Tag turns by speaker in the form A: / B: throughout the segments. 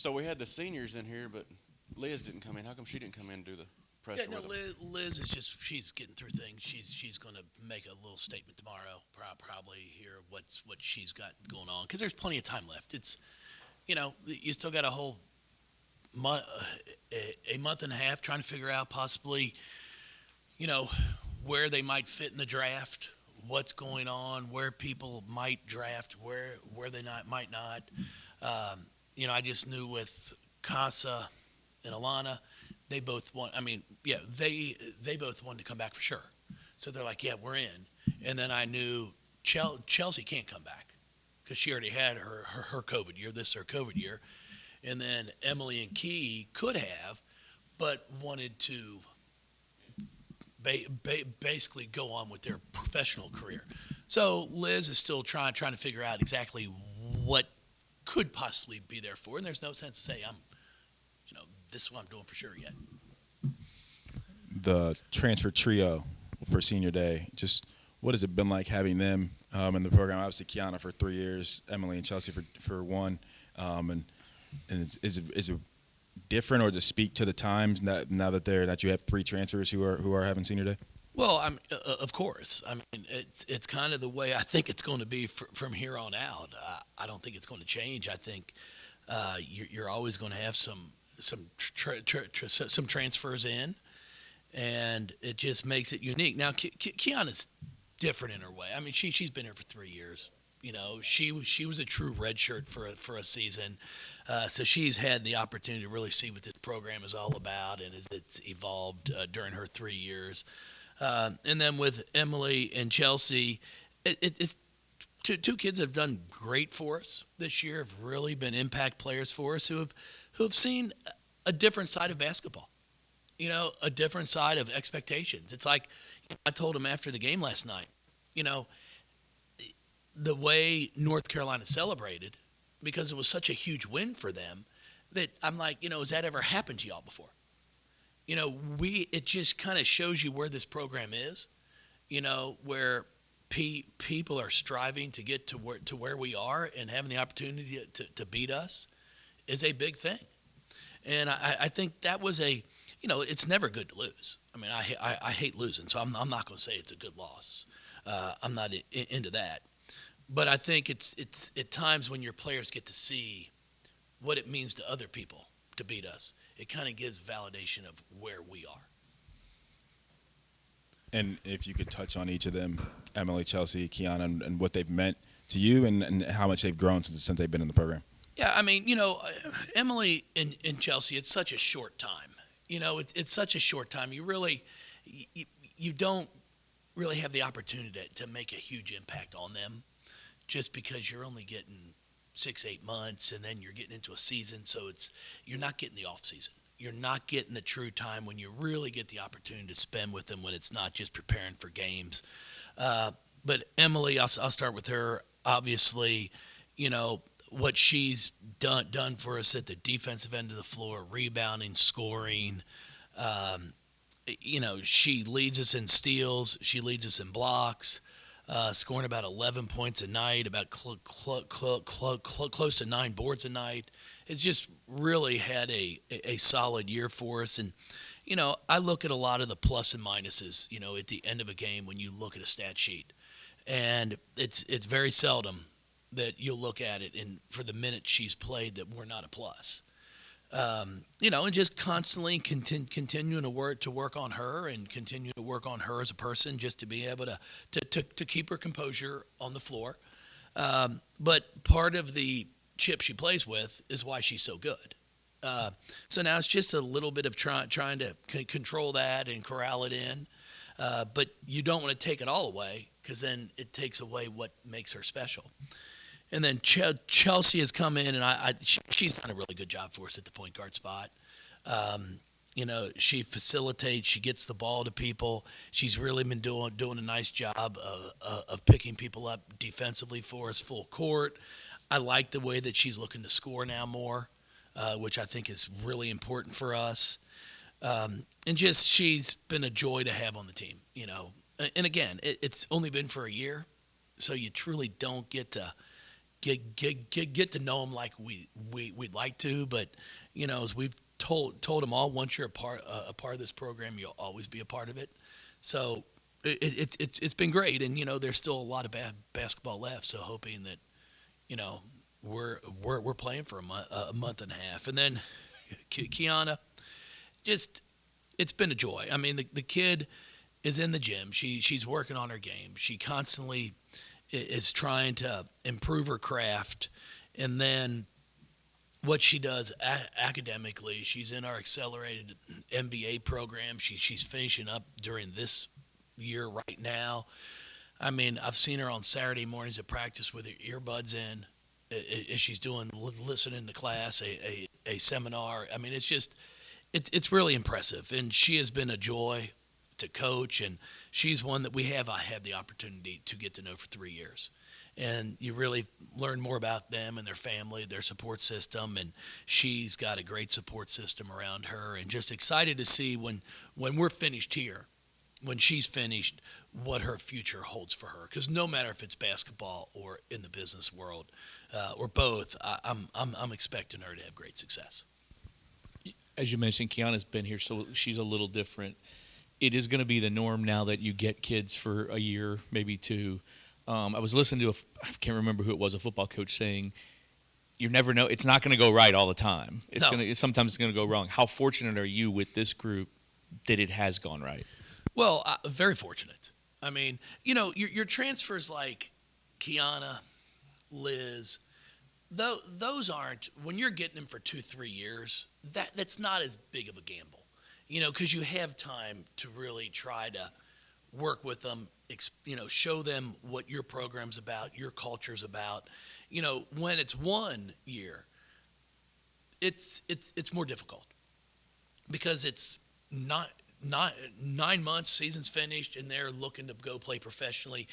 A: So we had the seniors in here, but Liz didn't come in. How come she didn't come in and do the
B: Yeah,
A: presser
B: no,
A: with them?
B: Liz is she's getting through things. She's going to make a little statement tomorrow, probably hear what she's got going on because there's plenty of time left. It's you still got a whole month, a month and a half trying to figure out possibly you know where they might fit in the draft, what's going on, where people might draft, where they not might not. I just knew with Casa and Alana, they both want. I mean, yeah, they both wanted to come back for sure. So they're like, yeah, we're in. And then I knew Chelsea can't come back because she already had her COVID year. This is her COVID year. And then Emily and Key could have, but wanted to basically go on with their professional career. So Liz is still trying to figure out exactly what could possibly be there for. And there's no sense to say this is what I'm doing for sure yet.
C: The transfer trio for senior day, just what has it been like having them in the program? Obviously, Kiana for 3 years, Emily and Chelsea for one, and is it different, or to speak to the times now that you have three transfers who are having senior day?
B: Well, of course. I mean, it's kind of the way I think it's going to be from here on out. I don't think it's going to change. I think you're always going to have some transfers in, and it just makes it unique. Now, Kiana's different in her way. I mean, she's been here for 3 years. She was a true redshirt for a season, so she's had the opportunity to really see what this program is all about and as it's evolved during her 3 years. And then with Emily and Chelsea, it's two kids have done great for us this year. Have really been impact players for us who have seen a different side of basketball. A different side of expectations. It's like I told him after the game last night. The way North Carolina celebrated, because it was such a huge win for them, that I'm like, has that ever happened to y'all before? It just kind of shows you where this program is, where people are striving to get to where we are, and having the opportunity to beat us is a big thing. And I think that was it's never good to lose. I mean, I hate losing, so I'm not going to say it's a good loss. I'm not into that. But I think it's at times when your players get to see what it means to other people to beat us, it kind of gives validation of where we are.
C: And if you could touch on each of them, Emily, Chelsea, Kiana, and what they've meant to you, and how much they've grown since they've been in the program.
B: Yeah, I mean, Emily and Chelsea, it's such a short time. It's such a short time. You don't really have the opportunity to make a huge impact on them, just because you're only getting 6-8 months, and then you're getting into a season. So you're not getting the off season. You're not getting the true time when you really get the opportunity to spend with them, when it's not just preparing for games. But Emily, I'll start with her. Obviously, what she's done for us at the defensive end of the floor, rebounding, scoring. She leads us in steals. She leads us in blocks. Scoring about 11 points a night, about close to 9 boards a night. Has just really had a solid year for us. And, I look at a lot of the plus and minuses, at the end of a game when you look at a stat sheet. And it's very seldom that you'll look at it and for the minutes she's played that we're not a plus. And just constantly continuing to work on her and continue to work on her as a person, just to be able to keep her composure on the floor. But part of the chip she plays with is why she's so good. So now it's just a little bit of trying to control that and corral it in. But you don't want to take it all away, because then it takes away what makes her special. And then Chelsea has come in, and she's done a really good job for us at the point guard spot. She facilitates, she gets the ball to people. She's really been doing a nice job of picking people up defensively for us, full court. I like the way that she's looking to score now more, which I think is really important for us. And just she's been a joy to have on the team, And again, it's only been for a year, so you truly don't get to get to know them like we'd like to. But as we've told them all, once you're a part of this program, you'll always be a part of it. So it's been great, and there's still a lot of basketball left. So hoping that we're playing for a month and a half, and then Kiana, just it's been a joy. I mean, the kid is in the gym. She's working on her game. She constantly is trying to improve her craft, and then what she does academically. She's in our accelerated MBA program. She's finishing up during this year right now. I mean, I've seen her on Saturday mornings at practice with her earbuds in, as she's listening to class, a seminar. I mean, it's really impressive, and she has been a joy to coach, and she's one that I had the opportunity to get to know for 3 years. And you really learn more about them and their family, their support system, and she's got a great support system around her, and just excited to see when we're finished here, when she's finished, what her future holds for her. Because no matter if it's basketball or in the business world, or both, I'm expecting her to have great success.
D: As you mentioned, Kiana's been here, so she's a little different. It is going to be the norm now that you get kids for a year, maybe two. I was listening to I can't remember who it was, a football coach saying, "You never know. It's not going to go right all the time. Sometimes it's going to go wrong." How fortunate are you with this group that it has gone right?
B: Well, very fortunate. I mean, your transfers like Kiana, Liz, those aren't, when you're getting them for 2-3 years, that's not as big of a gamble, because you have time to really try to work with them, show them what your program's about, your culture's about. When it's 1 year, it's more difficult because it's not 9 months, season's finished, and they're looking to go play professionally.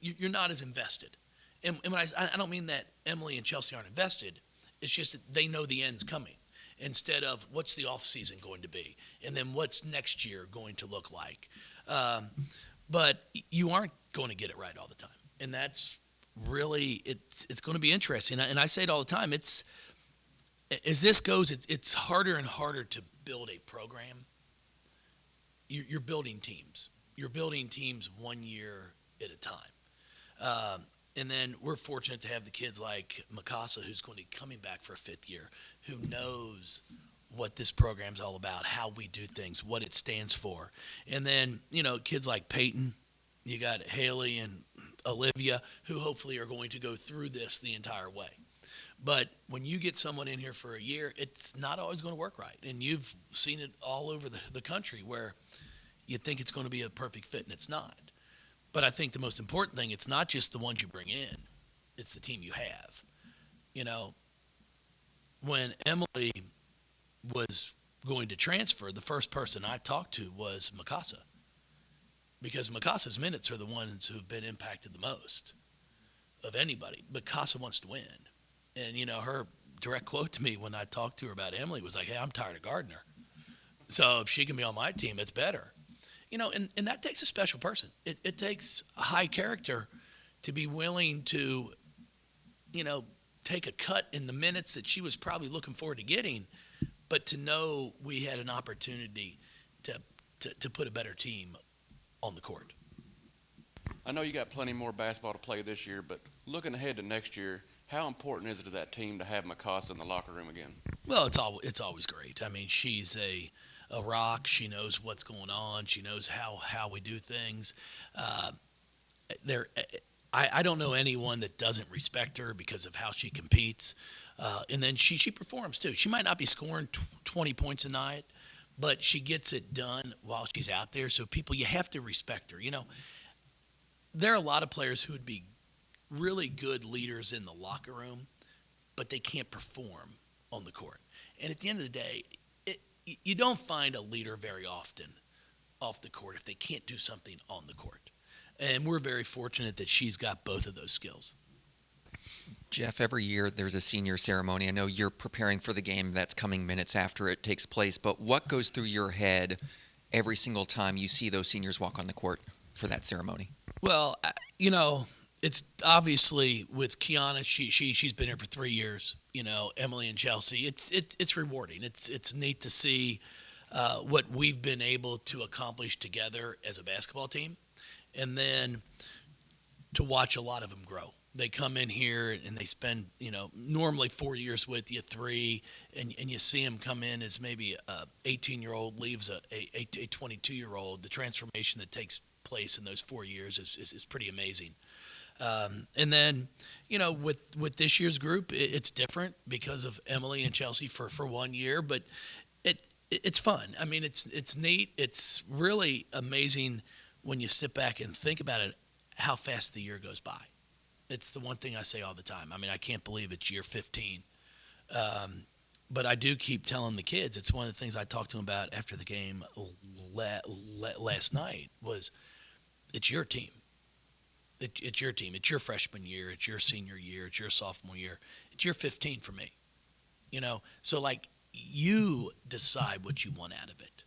B: You're not as invested. And when I don't mean that Emily and Chelsea aren't invested. It's just that they know the end's coming, instead of what's the off season going to be, and then what's next year going to look like. But you aren't going to get it right all the time, and that's really it's going to be interesting. And I say it all the time. As this goes, it's harder and harder to build a program. You're building teams. You're building teams 1 year at a time. And then we're fortunate to have the kids like Mikasa, who's going to be coming back for a 5th year, who knows what this program's all about, how we do things, what it stands for. And then, kids like Peyton, you got Haley and Olivia, who hopefully are going to go through this the entire way. But when you get someone in here for a year, it's not always going to work right. And you've seen it all over the country where you think it's going to be a perfect fit, and it's not. But I think the most important thing, it's not just the ones you bring in, it's the team you have. When Emily was going to transfer, the first person I talked to was Mikasa, because Mikasa's minutes are the ones who have been impacted the most of anybody. Mikasa wants to win. And, her direct quote to me when I talked to her about Emily was like, "Hey, I'm tired of Gardner. So if she can be on my team, it's better." And that takes a special person. It takes a high character to be willing to, take a cut in the minutes that she was probably looking forward to getting, but to know we had an opportunity to put a better team on the court.
A: I know you got plenty more basketball to play this year, but looking ahead to next year, how important is it to that team to have Mikasa in the locker room again? Well,
B: it's always great. I mean, she's a rock. She knows what's going on. She knows how we do things. I don't know anyone that doesn't respect her because of how she competes. And then she performs too. She might not be scoring 20 points a night, but she gets it done while she's out there. So you have to respect her. There are a lot of players who would be really good leaders in the locker room, but they can't perform on the court. And at the end of the day, you don't find a leader very often off the court if they can't do something on the court. And we're very fortunate that she's got both of those skills.
E: Jeff, every year there's a senior ceremony. I know you're preparing for the game that's coming minutes after it takes place, but what goes through your head every single time you see those seniors walk on the court for that ceremony?
B: Well, it's obviously with Kiana. She's been here for 3 years. Emily and Chelsea. It's rewarding. It's neat to see what we've been able to accomplish together as a basketball team, and then to watch a lot of them grow. They come in here and they spend, normally 4 years with you, 3, and you see them come in as maybe a 18-year-old leaves a 22-year-old. The transformation that takes place in those 4 years is pretty amazing. And then, with this year's group, it's different because of Emily and Chelsea for 1 year, but it's fun. I mean, it's neat. It's really amazing when you sit back and think about it, how fast the year goes by. It's the one thing I say all the time. I mean, I can't believe it's year 15. But I do keep telling the kids, it's one of the things I talked to them about after the game last night was it's your team. It's your team. It's your freshman year. It's your senior year. It's your sophomore year. It's year 15 for me. So like you decide what you want out of it.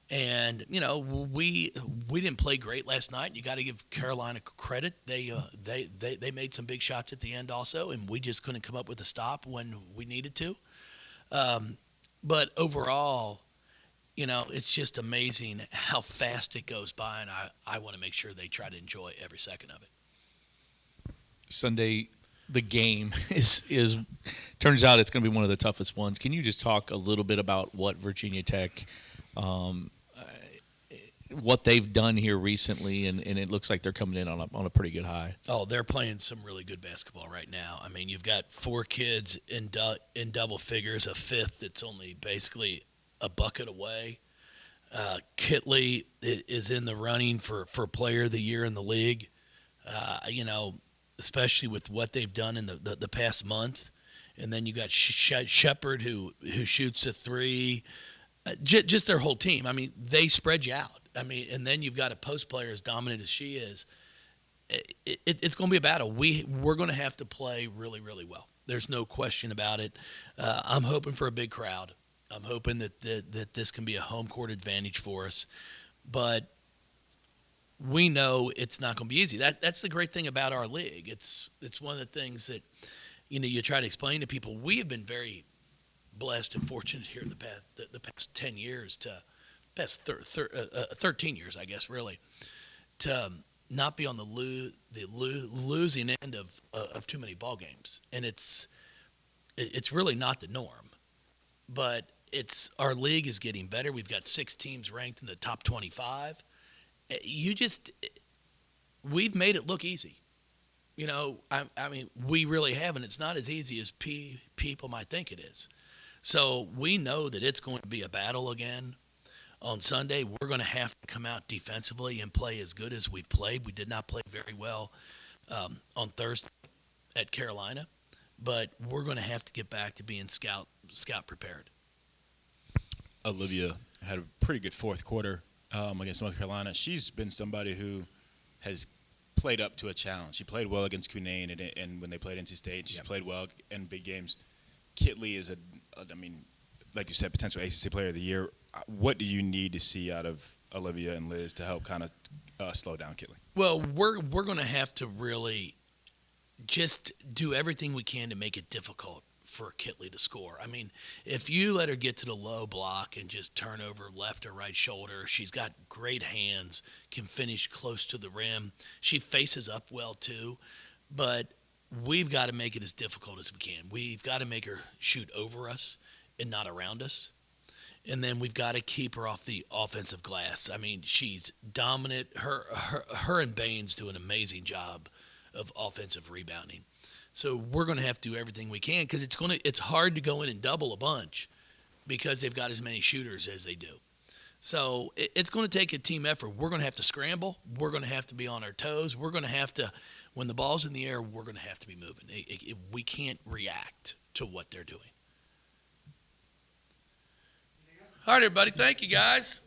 B: And we didn't play great last night. You got to give Carolina credit. They made some big shots at the end also, and we just couldn't come up with a stop when we needed to. But overall, it's just amazing how fast it goes by, and I want to make sure they try to enjoy every second of it.
D: Sunday, the game is turns out it's going to be one of the toughest ones. Can you just talk a little bit about what Virginia Tech? What they've done here recently, and it looks like they're coming in on a pretty good high.
B: Oh, they're playing some really good basketball right now. I mean, you've got 4 kids in double figures, a fifth that's only basically a bucket away. Kitley is in the running for Player of the Year in the league. Especially with what they've done in the past month, and then you got Shepard who shoots a 3. Just their whole team. I mean, they spread you out. I mean, and then you've got a post player as dominant as she is. It's going to be a battle. We're going to have to play really, really well. There's no question about it. I'm hoping for a big crowd. I'm hoping that this can be a home court advantage for us. But we know it's not going to be easy. That's the great thing about our league. It's one of the things that you try to explain to people. We have been very blessed and fortunate here in the past 10 years to past 13 years, I guess, really, to not be on the losing end of too many ball games, and it's really not the norm. But our league is getting better. We've got 6 teams ranked in the top 25. We've made it look easy. I mean, we really have, and it's not as easy as people might think it is. So we know that it's going to be a battle again. On Sunday, we're going to have to come out defensively and play as good as we've played. We did not play very well on Thursday at Carolina, but we're going to have to get back to being scout prepared.
C: Olivia had a pretty good fourth quarter against North Carolina. She's been somebody who has played up to a challenge. She played well against Cunane, and when they played NC State, she played well in big games. Kitley is like you said, potential ACC Player of the Year. What do you need to see out of Olivia and Liz to help kind of slow down Kitley?
B: Well, we're going to have to really just do everything we can to make it difficult for Kitley to score. I mean, if you let her get to the low block and just turn over left or right shoulder, she's got great hands, can finish close to the rim. She faces up well too, but we've got to make it as difficult as we can. We've got to make her shoot over us and not around us. And then we've got to keep her off the offensive glass. I mean, she's dominant. Her and Baines do an amazing job of offensive rebounding. So we're going to have to do everything we can because it's hard to go in and double a bunch because they've got as many shooters as they do. So it's going to take a team effort. We're going to have to scramble. We're going to have to be on our toes. We're going to have to, when the ball's in the air, we're going to have to be moving. We can't react to what they're doing. All right, everybody. Thank you, guys.